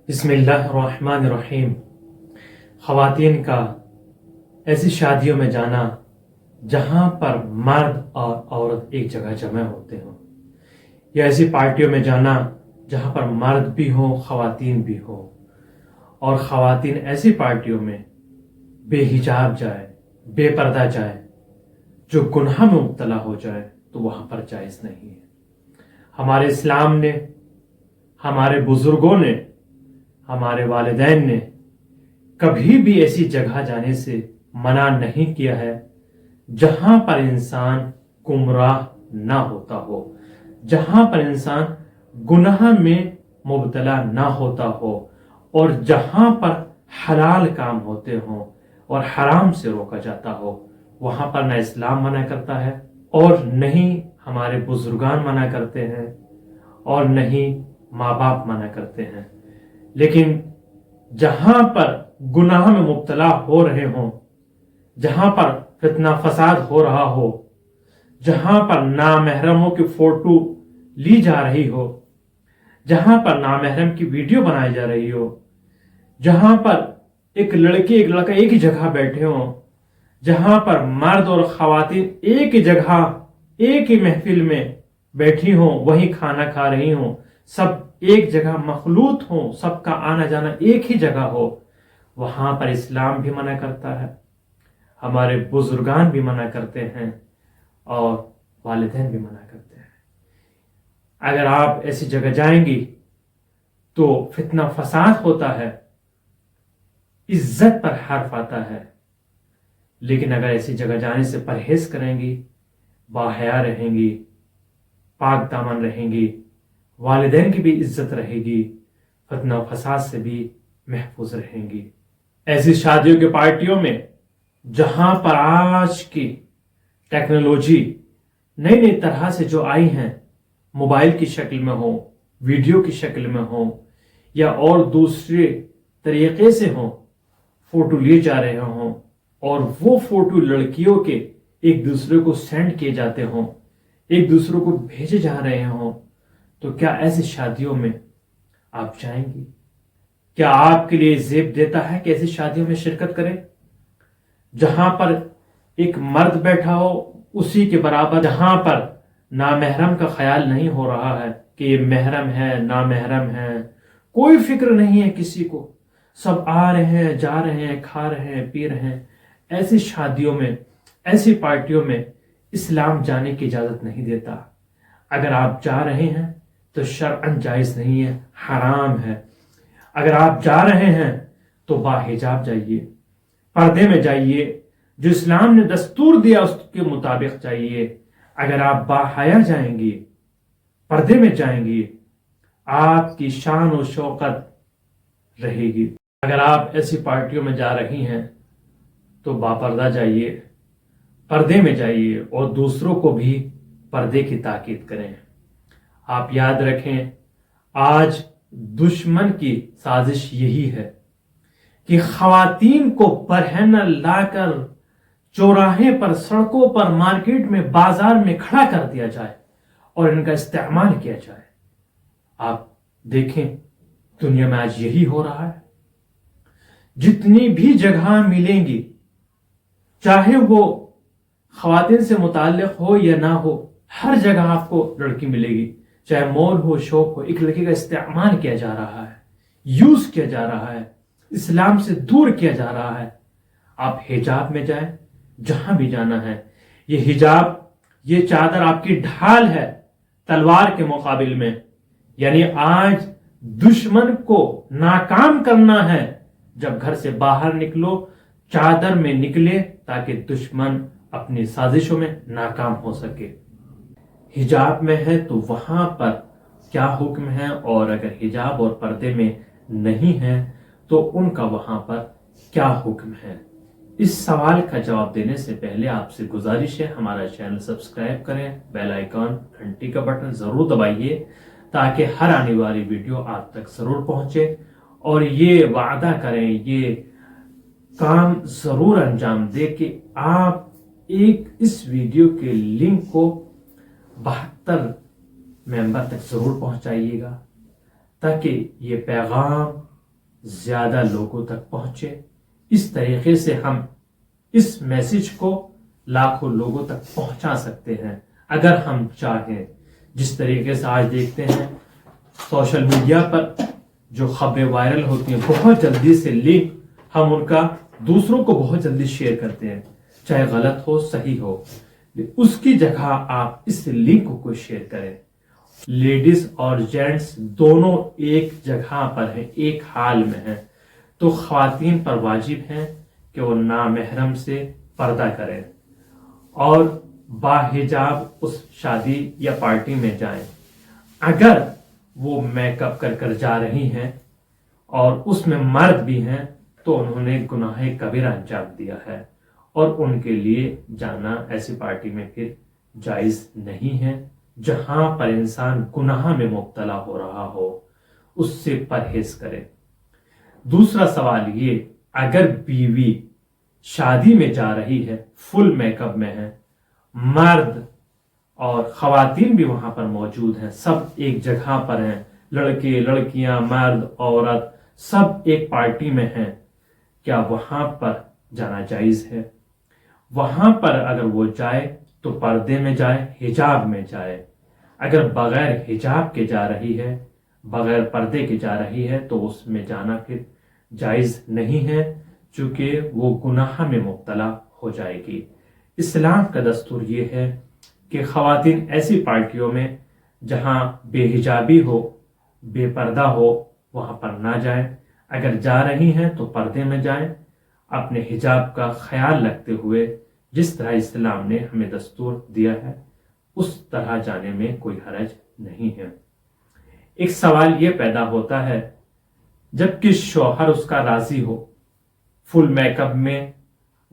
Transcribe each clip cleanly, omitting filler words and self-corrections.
بسم اللہ الرحمن الرحیم۔ خواتین کا ایسی شادیوں میں جانا جہاں پر مرد اور عورت ایک جگہ جمع ہوتے ہوں، یا ایسی پارٹیوں میں جانا جہاں پر مرد بھی ہوں خواتین بھی ہوں، اور خواتین ایسی پارٹیوں میں بے حجاب جائے، بے پردہ جائے، جو گناہ میں مبتلا ہو جائے تو وہاں پر جائز نہیں ہے۔ ہمارے اسلام نے، ہمارے بزرگوں نے، ہمارے والدین نے کبھی بھی ایسی جگہ جانے سے منع نہیں کیا ہے جہاں پر انسان گمراہ نہ ہوتا ہو، جہاں پر انسان گناہ میں مبتلا نہ ہوتا ہو، اور جہاں پر حلال کام ہوتے ہوں اور حرام سے روکا جاتا ہو، وہاں پر نہ اسلام منع کرتا ہے اور نہ ہی ہمارے بزرگان منع کرتے ہیں اور نہ ہی ماں باپ منع کرتے ہیں۔ لیکن جہاں پر گناہ میں مبتلا ہو رہے ہوں، جہاں پر فتنہ فساد ہو رہا ہو، جہاں پر نامحرموں کی فوٹو لی جا رہی ہو، جہاں پر نامحرم کی ویڈیو بنائی جا رہی ہو، جہاں پر ایک لڑکی ایک لڑکا ایک ہی جگہ بیٹھے ہوں، جہاں پر مرد اور خواتین ایک ہی جگہ ایک ہی محفل میں بیٹھی ہوں، وہی کھانا کھا رہی ہوں، سب ایک جگہ مخلوط ہوں، سب کا آنا جانا ایک ہی جگہ ہو، وہاں پر اسلام بھی منع کرتا ہے، ہمارے بزرگان بھی منع کرتے ہیں اور والدین بھی منع کرتے ہیں۔ اگر آپ ایسی جگہ جائیں گی تو فتنہ فساد ہوتا ہے، عزت پر حرف آتا ہے، لیکن اگر ایسی جگہ جانے سے پرہیز کریں گی، باحیا رہیں گی، پاک دامن رہیں گی، والدین کی بھی عزت رہے گی، فتنہ و فساد سے بھی محفوظ رہیں گی۔ ایسی شادیوں کی پارٹیوں میں جہاں پر آج کی ٹیکنالوجی نئی نئی طرح سے جو آئی ہیں، موبائل کی شکل میں ہو، ویڈیو کی شکل میں ہو، یا اور دوسرے طریقے سے ہوں، فوٹو لیے جا رہے ہوں، اور وہ فوٹو لڑکیوں کے ایک دوسرے کو سینڈ کیے جاتے ہوں، ایک دوسرے کو بھیجے جا رہے ہوں، تو کیا ایسی شادیوں میں آپ جائیں گی؟ کیا آپ کے لیے زیب دیتا ہے کہ ایسی شادیوں میں شرکت کریں جہاں پر ایک مرد بیٹھا ہو اسی کے برابر، جہاں پر نامحرم کا خیال نہیں ہو رہا ہے کہ یہ محرم ہے نامحرم ہے، کوئی فکر نہیں ہے کسی کو، سب آ رہے ہیں جا رہے ہیں کھا رہے ہیں پی رہے ہیں؟ ایسی شادیوں میں، ایسی پارٹیوں میں اسلام جانے کی اجازت نہیں دیتا۔ اگر آپ جا رہے ہیں تو شرعاً جائز نہیں ہے، حرام ہے۔ اگر آپ جا رہے ہیں تو باحجاب جائیے، پردے میں جائیے، جو اسلام نے دستور دیا اس کے مطابق جائیے۔ اگر آپ باحیا جائیں گی، پردے میں جائیں گی، آپ کی شان و شوکت رہے گی۔ اگر آپ ایسی پارٹیوں میں جا رہی ہیں تو باپردہ جائیے، پردے میں جائیے، اور دوسروں کو بھی پردے کی تاکید کریں۔ آپ یاد رکھیں، آج دشمن کی سازش یہی ہے کہ خواتین کو برہنہ لا کر چوراہے پر، سڑکوں پر، مارکیٹ میں، بازار میں کھڑا کر دیا جائے اور ان کا استعمال کیا جائے۔ آپ دیکھیں دنیا میں آج یہی ہو رہا ہے۔ جتنی بھی جگہ ملیں گی، چاہے وہ خواتین سے متعلق ہو یا نہ ہو، ہر جگہ آپ کو لڑکی ملے گی، چاہے مال ہو شاپ ہو، ایک لڑکی کا استعمال کیا جا رہا ہے، یوز کیا جا رہا ہے، اسلام سے دور کیا جا رہا ہے۔ آپ حجاب میں جائیں، جہاں بھی جانا ہے۔ یہ حجاب، یہ چادر آپ کی ڈھال ہے تلوار کے مقابل میں، یعنی آج دشمن کو ناکام کرنا ہے۔ جب گھر سے باہر نکلو، چادر میں نکلے تاکہ دشمن اپنی سازشوں میں ناکام ہو سکے۔ حجاب میں ہے تو وہاں پر کیا حکم ہے، اور اگر حجاب اور پردے میں نہیں ہے تو ان کا وہاں پر کیا حکم ہے؟ اس سوال کا جواب دینے سے پہلے آپ سے گزارش ہے، ہمارا چینل سبسکرائب کریں، بیل آئیکن گھنٹی کا بٹن ضرور دبائیے تاکہ ہر آنے والی ویڈیو آپ تک ضرور پہنچے، اور یہ وعدہ کریں، یہ کام ضرور انجام دے کہ آپ ایک اس ویڈیو کے لنک کو 72 ممبر تک ضرور پہنچائیے گا، تاکہ یہ پیغام زیادہ لوگوں تک پہنچے۔ اس طریقے سے ہم اس میسج کو لاکھوں لوگوں تک پہنچا سکتے ہیں اگر ہم چاہیں۔ جس طریقے سے آج دیکھتے ہیں سوشل میڈیا پر جو خبریں وائرل ہوتی ہیں، بہت جلدی سے لنک ہم ان کا دوسروں کو بہت جلدی شیئر کرتے ہیں، چاہے غلط ہو صحیح ہو، اس کی جگہ آپ اس لنک کو شیئر کریں۔ لیڈیز اور جینٹس دونوں ایک جگہ پر ہیں، ایک حال میں ہیں، تو خواتین پر واجب ہے کہ وہ نامحرم سے پردہ کریں اور باحجاب اس شادی یا پارٹی میں جائیں۔ اگر وہ میک اپ کر جا رہی ہیں اور اس میں مرد بھی ہیں تو انہوں نے گناہ کبیرہ انجام دیا ہے، اور ان کے لیے جانا ایسی پارٹی میں پھر جائز نہیں ہے۔ جہاں پر انسان گناہ میں مبتلا ہو رہا ہو اس سے پرہیز کرے۔ دوسرا سوال یہ، اگر بیوی شادی میں جا رہی ہے، فل میک اپ میں ہے، مرد اور خواتین بھی وہاں پر موجود ہیں، سب ایک جگہ پر ہیں، لڑکے لڑکیاں مرد عورت سب ایک پارٹی میں ہیں، کیا وہاں پر جانا جائز ہے؟ وہاں پر اگر وہ جائے تو پردے میں جائے، حجاب میں جائے۔ اگر بغیر حجاب کے جا رہی ہے، بغیر پردے کے جا رہی ہے تو اس میں جانا پھر جائز نہیں ہے، چونکہ وہ گناہ میں مبتلا ہو جائے گی۔ اسلام کا دستور یہ ہے کہ خواتین ایسی پارٹیوں میں جہاں بے حجابی ہو، بے پردہ ہو، وہاں پر نہ جائیں۔ اگر جا رہی ہیں تو پردے میں جائیں، اپنے حجاب کا خیال رکھتے ہوئے، جس طرح اسلام نے ہمیں دستور دیا ہے اس طرح جانے میں کوئی حرج نہیں ہے۔ ایک سوال یہ پیدا ہوتا ہے، جبکہ شوہر اس کا راضی ہو، فل میک اپ میں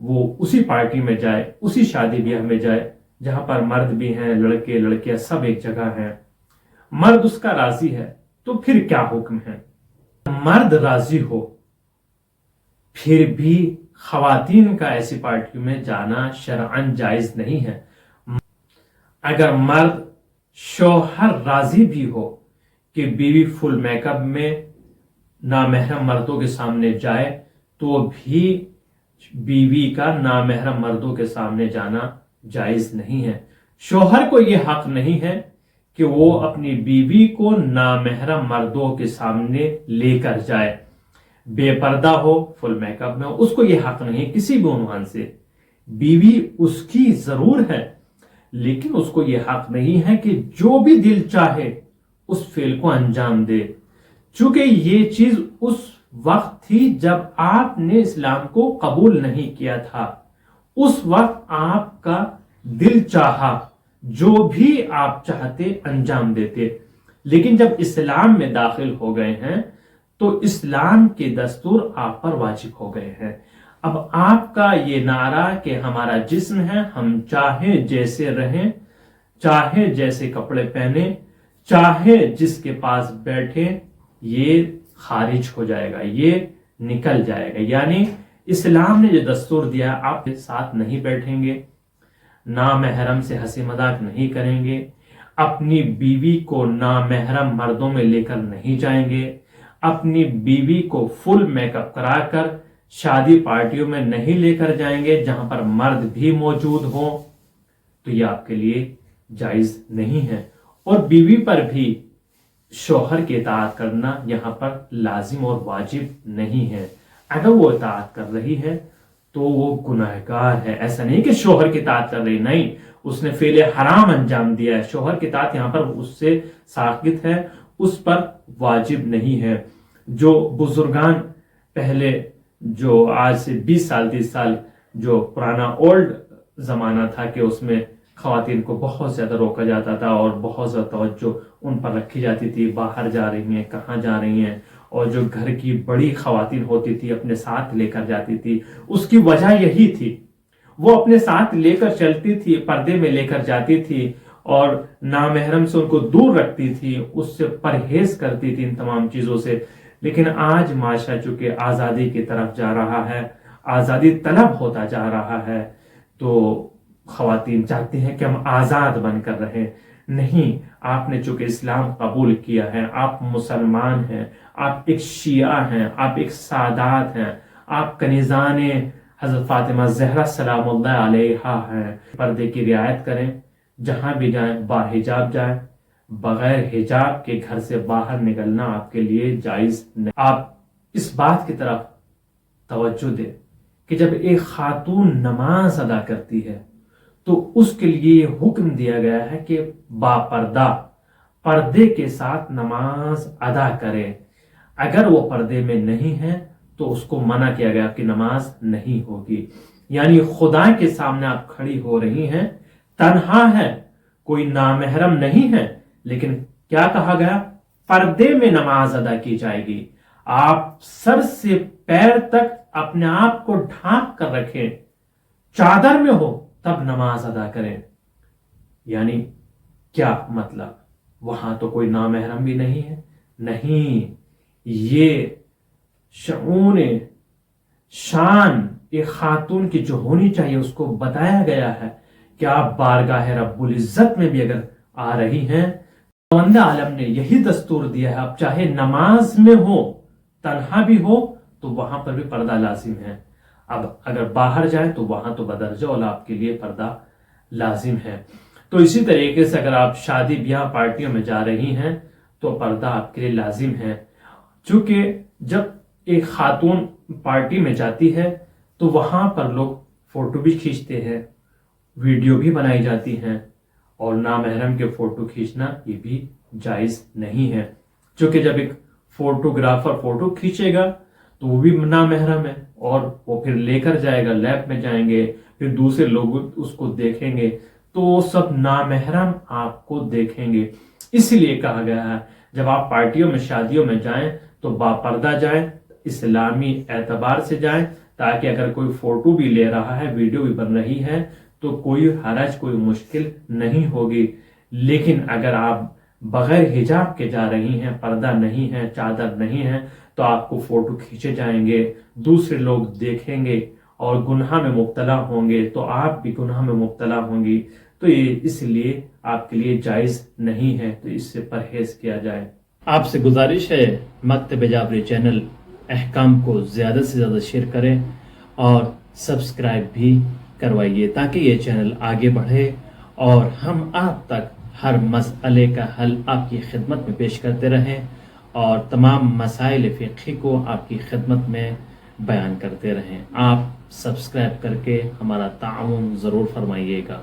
وہ اسی پارٹی میں جائے، اسی شادی بیاہ میں جائے جہاں پر مرد بھی ہیں، لڑکے لڑکیاں سب ایک جگہ ہیں، مرد اس کا راضی ہے، تو پھر کیا حکم ہے؟ مرد راضی ہو پھر بھی خواتین کا ایسی پارٹیوں میں جانا شرعاً جائز نہیں ہے۔ اگر مرد شوہر راضی بھی ہو کہ بیوی فل میک اپ میں نامحرم مردوں کے سامنے جائے تو بھی بیوی کا نامحرم مردوں کے سامنے جانا جائز نہیں ہے۔ شوہر کو یہ حق نہیں ہے کہ وہ اپنی بیوی کو نامحرم مردوں کے سامنے لے کر جائے، بے پردہ ہو، فل میک اپ میں ہو، اس کو یہ حق نہیں ہے کسی بھی عنوان سے۔ بیوی اس کی ضرور ہے، لیکن اس کو یہ حق نہیں ہے کہ جو بھی دل چاہے اس فعل کو انجام دے، چونکہ یہ چیز اس وقت تھی جب آپ نے اسلام کو قبول نہیں کیا تھا۔ اس وقت آپ کا دل چاہا، جو بھی آپ چاہتے انجام دیتے، لیکن جب اسلام میں داخل ہو گئے ہیں تو اسلام کے دستور آپ پر واجب ہو گئے ہیں۔ اب آپ کا یہ نعرہ کہ ہمارا جسم ہے، ہم چاہے جیسے رہیں، چاہے جیسے کپڑے پہنے، چاہے جس کے پاس بیٹھے، یہ خارج ہو جائے گا، یہ نکل جائے گا۔ یعنی اسلام نے جو دستور دیا، آپ کے ساتھ نہیں بیٹھیں گے، نامحرم سے ہنسی مذاق نہیں کریں گے، اپنی بیوی کو نامحرم مردوں میں لے کر نہیں جائیں گے، اپنی بیوی کو فل میک اپ کرا کر شادی پارٹیوں میں نہیں لے کر جائیں گے جہاں پر مرد بھی موجود ہوں، تو یہ آپ کے لیے جائز نہیں ہے۔ اور بیوی پر بھی شوہر کی اطاعت کرنا یہاں پر لازم اور واجب نہیں ہے۔ اگر وہ اطاعت کر رہی ہے تو وہ گناہگار ہے۔ ایسا نہیں کہ شوہر کی اطاعت کر رہی، نہیں، اس نے فعل حرام انجام دیا ہے۔ شوہر کی اطاعت یہاں پر اس سے ساقط ہے، اس پر واجب نہیں ہے۔ جو بزرگان پہلے، جو آج سے 20 سال 30 سال جو پرانا اولڈ زمانہ تھا کہ اس میں خواتین کو بہت زیادہ روکا جاتا تھا اور بہت زیادہ توجہ ان پر رکھی جاتی تھی، باہر جا رہی ہیں، کہاں جا رہی ہیں، اور جو گھر کی بڑی خواتین ہوتی تھی اپنے ساتھ لے کر جاتی تھی۔ اس کی وجہ یہی تھی، وہ اپنے ساتھ لے کر چلتی تھی، پردے میں لے کر جاتی تھی اور نامحرم سے ان کو دور رکھتی تھی، اس سے پرہیز کرتی تھی ان تمام چیزوں سے۔ لیکن آج معاشرہ چونکہ آزادی کی طرف جا رہا ہے، آزادی طلب ہوتا جا رہا ہے، تو خواتین چاہتی ہیں کہ ہم آزاد بن کر رہیں، نہیں، آپ نے چونکہ اسلام قبول کیا ہے، آپ مسلمان ہیں، آپ ایک شیعہ ہیں، آپ ایک سادات ہیں، آپ کنیزان حضرت فاطمہ زہرا سلام اللہ علیہا ہیں، پردے کی رعایت کریں، جہاں بھی جائیں باحجاب جائیں، بغیر حجاب کے گھر سے باہر نکلنا آپ کے لیے جائز نہیں۔ آپ اس بات کی طرف توجہ دیں کہ جب ایک خاتون نماز ادا کرتی ہے تو اس کے لیے یہ حکم دیا گیا ہے کہ باپردہ پردے کے ساتھ نماز ادا کرے۔ اگر وہ پردے میں نہیں ہے تو اس کو منع کیا گیا کہ نماز نہیں ہوگی۔ یعنی خدا کے سامنے آپ کھڑی ہو رہی ہیں، تنہا ہے، کوئی نامحرم نہیں ہے، لیکن کیا کہا گیا؟ پردے میں نماز ادا کی جائے گی۔ آپ سر سے پیر تک اپنے آپ کو ڈھانپ کر رکھیں، چادر میں ہو تب نماز ادا کریں۔ یعنی کیا مطلب؟ وہاں تو کوئی نامحرم بھی نہیں ہے، نہیں، یہ شعون شان ایک خاتون کی جو ہونی چاہیے اس کو بتایا گیا ہے کہ آپ بارگاہ رب العزت میں بھی اگر آ رہی ہیں، خداوند عالم نے یہی دستور دیا ہے، اب چاہے نماز میں ہو، تنہا بھی ہو تو وہاں پر بھی پردہ لازم ہے۔ اب اگر باہر جائیں تو وہاں تو بدرجہ اولا آپ کے لیے پردہ لازم ہے۔ تو اسی طریقے سے اگر آپ شادی بیاہ پارٹیوں میں جا رہی ہیں تو پردہ آپ کے لیے لازم ہے، چونکہ جب ایک خاتون پارٹی میں جاتی ہے تو وہاں پر لوگ فوٹو بھی کھینچتے ہیں، ویڈیو بھی بنائی جاتی ہیں، اور نامحرم کے فوٹو کھینچنا یہ بھی جائز نہیں ہے، چونکہ جب ایک فوٹوگرافر فوٹو کھینچے گا تو وہ بھی نامحرم ہے، اور وہ پھر لے کر جائے گا، لیب میں جائیں گے، پھر دوسرے لوگ اس کو دیکھیں گے تو وہ سب نامحرم آپ کو دیکھیں گے۔ اس لیے کہا گیا ہے جب آپ پارٹیوں میں شادیوں میں جائیں تو باپردہ جائیں، اسلامی اعتبار سے جائیں، تاکہ اگر کوئی فوٹو بھی لے رہا ہے، ویڈیو بھی بن رہی ہے تو کوئی حرج، کوئی مشکل نہیں ہوگی۔ لیکن اگر آپ بغیر حجاب کے جا رہی ہیں، پردہ نہیں ہے، چادر نہیں ہے، تو آپ کو فوٹو کھینچے جائیں گے، دوسرے لوگ دیکھیں گے اور گناہ میں مبتلا ہوں گے، تو آپ بھی گناہ میں مبتلا ہوں گی، تو یہ اس لیے آپ کے لیے جائز نہیں ہے، تو اس سے پرہیز کیا جائے۔ آپ سے گزارش ہے مکتب جعفری چینل احکام کو زیادہ سے زیادہ شیئر کریں اور سبسکرائب بھی کروائیے تاکہ یہ چینل آگے بڑھے اور ہم آپ تک ہر مسئلے کا حل آپ کی خدمت میں پیش کرتے رہیں اور تمام مسائل فقہی کو آپ کی خدمت میں بیان کرتے رہیں۔ آپ سبسکرائب کر کے ہمارا تعاون ضرور فرمائیے گا۔